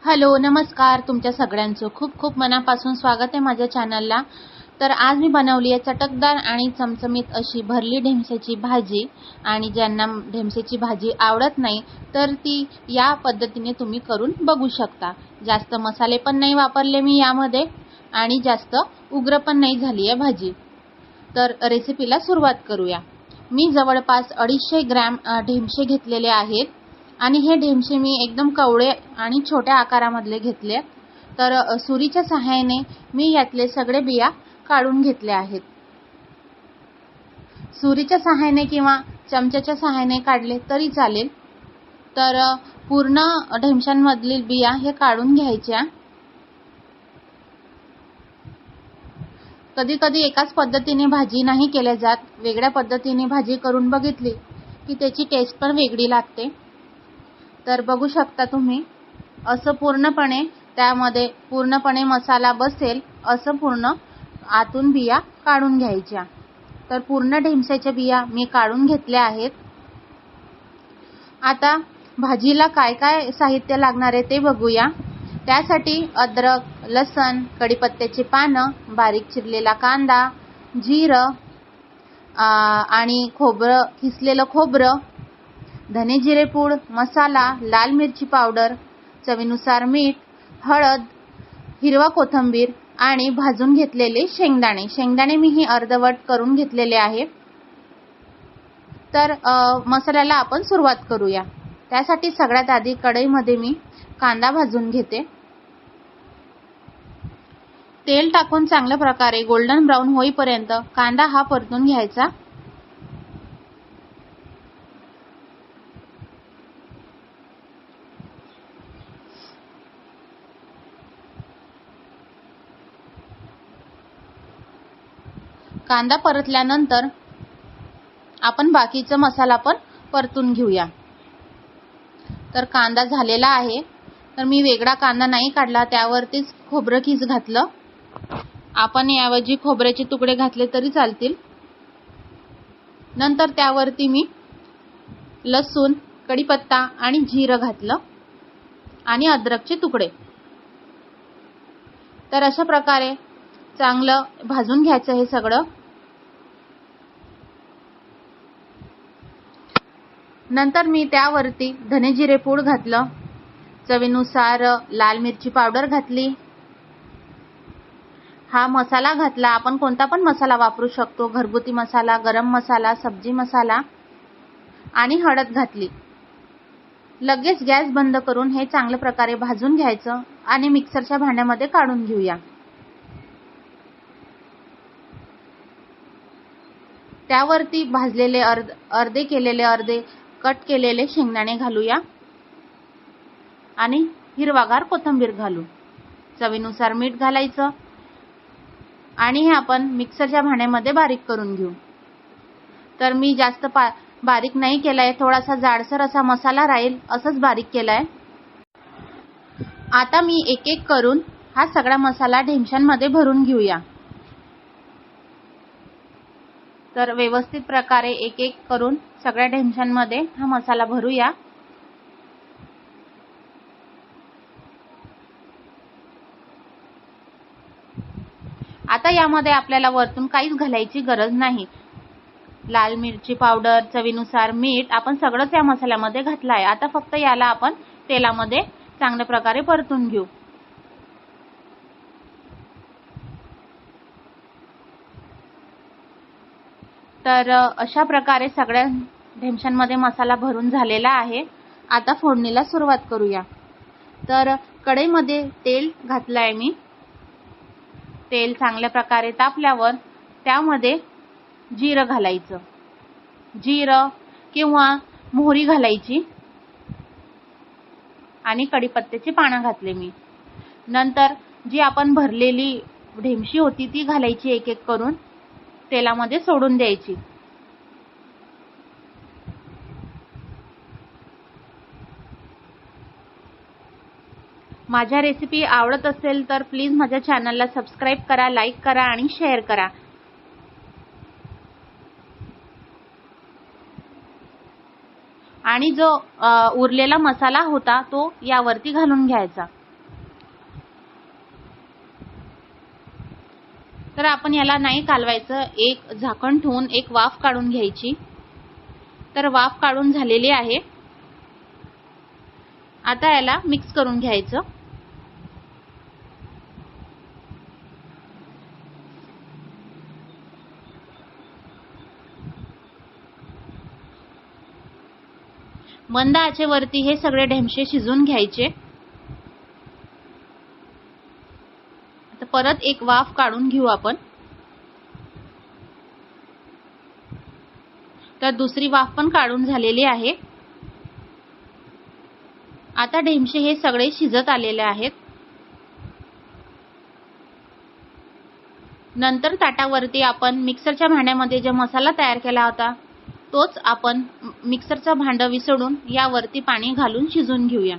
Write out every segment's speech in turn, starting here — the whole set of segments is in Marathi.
हॅलो नमस्कार, तुमच्या सगळ्यांचं खूप खूप मनापासून स्वागत आहे माझ्या चॅनलला। तर आज मी बनवली आहे चटकदार आणि चमचमीत अशी भरली ढेमशाची भाजी। आणि ज्यांना ढेमशाची भाजी आवडत नाही तर ती या पद्धतीने तुम्ही करून बघू शकता। जास्त मसाले पण नाही वापरले मी यामध्ये आणि जास्त उग्र पण नाही झाली आहे भाजी। तर रेसिपीला सुरुवात करूया। मी जवळपास 250 ग्रॅम ढेमशे घेतलेले आहेत आणि हे ढेमशे मी एकदम कवळे आणि छोट्या आकारामधले घेतले। तर सुरीच्या सहाय्याने मी यातले सगळे बिया काढून घेतले आहेत। सुरीच्या सहाय्याने किंवा चमच्याच्या सहाय्याने काढले तरी चालेल। तर पूर्ण ढेमशांमधील बिया हे काढून घ्यायच्या। कधी कधी एकाच पद्धतीने भाजी नाही केल्या जात, वेगळ्या पद्धतीने भाजी करून बघितली की त्याची टेस्ट पण वेगळी लागते। तर बघू शकता तुम्ही, असं पूर्णपणे त्यामध्ये पूर्णपणे मसाला बसेल असं पूर्ण आतून बिया काढून घ्यायच्या। तर पूर्ण ढेमशाच्या बिया मी काढून घेतल्या आहेत। आता भाजीला काय काय साहित्य लागणार आहे ते बघूया। त्यासाठी अद्रक, लसण, कढीपत्त्याची पानं, बारीक चिरलेला कांदा, जिरं आणि खोबरं, किसलेलं खोबरं, धने जिरे पूड, मसाला, लाल मिरची पावडर, चवीनुसार मीठ, हळद, हिरवा कोथिंबीर आणि भाजून घेतलेले शेंगदाणे। शेंगदाणे मी ही अर्धवट करून घेतलेले आहे। तर मसाल्याला आपण सुरुवात करूया। त्यासाठी सगळ्यात आधी कढईमध्ये मी कांदा भाजून घेते। तेल टाकून चांगल्या प्रकारे गोल्डन ब्राऊन होईपर्यंत कांदा हा परतून घ्यायचा। कांदा परतल्यानंतर आपण बाकीचा मसाला पण परतून घेऊया। तर कांदा झालेला आहे। तर मी वेगळा कांदा नाही काढला, त्यावरतीच खोबरं किस घातलं। आपण याऐवजी खोबऱ्याचे तुकडे घातले तरी चालतील। नंतर त्यावरती मी लसूण, कढीपत्ता आणि जिरं घातलं आणि अद्रकचे तुकडे। तर अशा प्रकारे चांगलं भाजून घ्यायचं हे सगळं। नंतर मी त्यावरती धने जिरे पूड घातलं, चवीनुसार लाल मिरची पावडर घातली, हा मसाला घातला। आपण कोणता पण मसाला वापरू शकतो, घरगुती मसाला, गरम मसाला, सब्जी मसाला, आणि हळद घातली। लगेच गॅस बंद करून हे चांगल्या प्रकारे भाजून घ्यायचं आणि मिक्सरच्या भांड्यामध्ये काढून घेऊया। त्यावरती भाजलेले अर्धे कट केलेले शेंगदाणे घालूया आणि हिरवागार कोथिंबीर घालू। चवीनुसार मीठ घालायचं आणि हे आपण मिक्सरच्या भांड्यामध्ये बारीक करून घेऊ। तर मी जास्त बारीक नाही केलाय, थोडासा जाडसर असा मसाला राहील असंच बारीक केलाय। आता मी एक एक करून हा सगळा मसाला ढेमशांमध्ये भरून घेऊया। तर व्यवस्थित प्रकारे एक एक करून सगळ्या ढेमशांमध्ये हा मसाला भरूया। आता यामध्ये आपल्याला वरतून काहीच घालायची गरज नाही। लाल मिरची पावडर, चवीनुसार मीठ आपण सगळंच या मसाल्यामध्ये घातलं आहे। आता फक्त याला आपण तेलामध्ये चांगल्या प्रकारे परतून घेऊ। तर अशा प्रकारे सगळ्या ढेमशांमध्ये मसाला भरून झालेला आहे। आता फोडणीला सुरुवात करूया। तर कढईमध्ये तेल घातलं आहे मी। तेल चांगल्या प्रकारे तापल्यावर त्यामध्ये जिरं घालायचं, जिरं किंवा मोहरी घालायची आणि कढीपत्त्याची पानं घातले मी। नंतर जी आपण भरलेली ढेमशी होती ती घालायची, एक एक करून तेलामध्ये सोडून द्यायची। माझ्या रेसिपी आवडत असेल तर प्लीज माझ्या चॅनलला सबस्क्राईब करा, लाईक करा आणि शेअर करा। आणि जो उरलेला मसाला होता तो यावरती घालून घ्यायचा। तर आपण याला नाही कालवायचं, एक झाकण ठेवून एक वाफ काढून घ्यायची। तर वाफ काढून झालेली आहे। आता याला मिक्स करून घ्यायचं। मंद आचेवरती हे सगळे ढेमसे शिजवून घ्यायचे। आता परत एक वाफ काढून घेऊ आपण। तर दुसरी वाफ पण काढून झालेली आहे। आता ढेमसे हे सगळे शिजत आलेले आहेत। नंतर ताटावरती आपण मिक्सरच्या भांड्यामध्ये जो मसाला तयार केला होता तोच आपण मिक्सरचं भांडं विसळून यावरती पाणी घालून शिजवून घेऊया।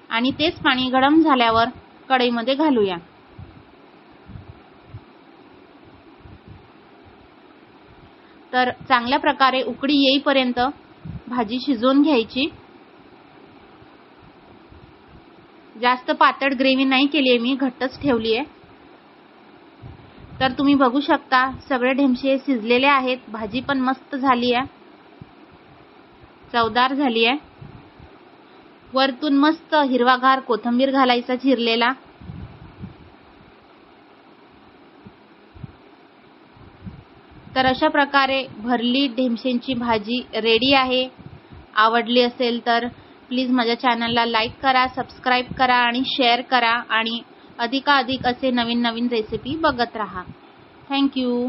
आणि तेच पाणी गरम झाल्यावर कढईमध्ये घालूया। तर चांगल्या प्रकारे उकळी येईपर्यंत भाजी शिजवून घ्यायची। जास्त पातळ ग्रेव्ही नाही केली आहे, मी घट्टच ठेवली आहे। तर तुम्ही बघू शकता सगळे ढेमसे शिजलेले आहेत। भाजी पण मस्त झाली आहे, चवदार झाली आहे। वरतून मस्त हिरवागार कोथिंबीर घालायचा चिरलेला। तर अशा प्रकारे भरली ढेमसेची भाजी रेडी आहे। आवडली असेल तर प्लीज माझ्या चॅनलला लाईक करा, सबस्क्राईब करा आणि शेअर करा आणि अधिकाधिक असे नवीन नवीन रेसिपी बघत राहा। Thank you.